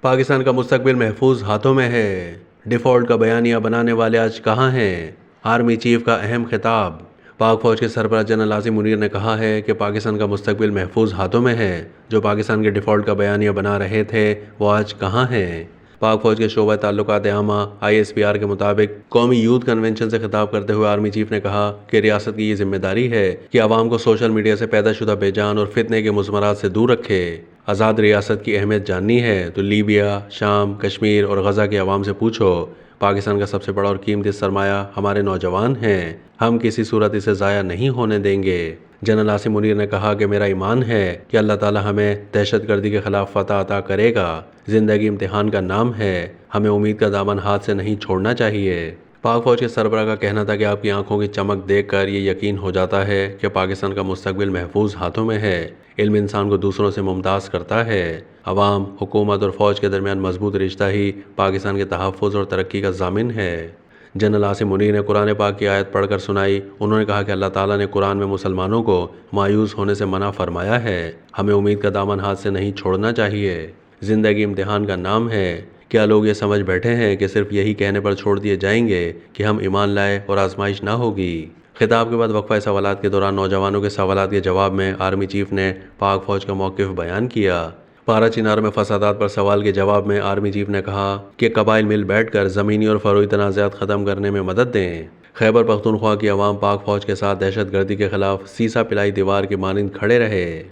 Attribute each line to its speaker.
Speaker 1: پاکستان کا مستقبل محفوظ ہاتھوں میں ہے۔ ڈیفالٹ کا بیانیہ بنانے والے آج کہاں ہیں؟ آرمی چیف کا اہم خطاب۔ پاک فوج کے سربراہ جنرل عاصم منیر نے کہا ہے کہ پاکستان کا مستقبل محفوظ ہاتھوں میں ہے۔ جو پاکستان کے ڈیفالٹ کا بیانیہ بنا رہے تھے وہ آج کہاں ہیں؟ پاک فوج کے شعبہ تعلقات عامہ ISPR کے مطابق قومی یوتھ کنونشن سے خطاب کرتے ہوئے آرمی چیف نے کہا کہ ریاست کی یہ ذمہ داری ہے کہ عوام کو سوشل میڈیا سے پیدا شدہ بے جان اور فتنے کے مضمرات سے دور رکھے۔ آزاد ریاست کی اہمیت جاننی ہے تو لیبیا، شام، کشمیر اور غزہ کے عوام سے پوچھو۔ پاکستان کا سب سے بڑا اور قیمتی سرمایہ ہمارے نوجوان ہیں۔ ہم کسی صورت اسے ضائع نہیں ہونے دیں گے۔ جنرل عاصم منیر نے کہا کہ میرا ایمان ہے کہ اللہ تعالی ہمیں دہشت گردی کے خلاف فتح عطا کرے گا۔ زندگی امتحان کا نام ہے، ہمیں امید کا دامن ہاتھ سے نہیں چھوڑنا چاہیے۔ پاک فوج کے سربراہ کا کہنا تھا کہ آپ کی آنکھوں کی چمک دیکھ کر یہ یقین ہو جاتا ہے کہ پاکستان کا مستقبل محفوظ ہاتھوں میں ہے۔ علم انسان کو دوسروں سے ممتاز کرتا ہے۔ عوام، حکومت اور فوج کے درمیان مضبوط رشتہ ہی پاکستان کے تحفظ اور ترقی کا ضامن ہے۔ جنرل عاصم منیر نے قرآن پاک کی آیت پڑھ کر سنائی۔ انہوں نے کہا کہ اللہ تعالیٰ نے قرآن میں مسلمانوں کو مایوس ہونے سے منع فرمایا ہے۔ ہمیں امید کا دامن ہاتھ سے نہیں چھوڑنا چاہیے۔ زندگی امتحان کا نام ہے۔ کیا لوگ یہ سمجھ بیٹھے ہیں کہ صرف یہی کہنے پر چھوڑ دیے جائیں گے کہ ہم ایمان لائے اور آزمائش نہ ہوگی؟ خطاب کے بعد وقفہ سوالات کے دوران نوجوانوں کے سوالات کے جواب میں آرمی چیف نے پاک فوج کا موقف بیان کیا۔ پارا چنار میں فسادات پر سوال کے جواب میں آرمی چیف نے کہا کہ قبائل مل بیٹھ کر زمینی اور فروعی تنازعات ختم کرنے میں مدد دیں۔ خیبر پختونخوا کی عوام پاک فوج کے ساتھ دہشت گردی کے خلاف سیسا پلائی دیوار کے مانند کھڑے رہے۔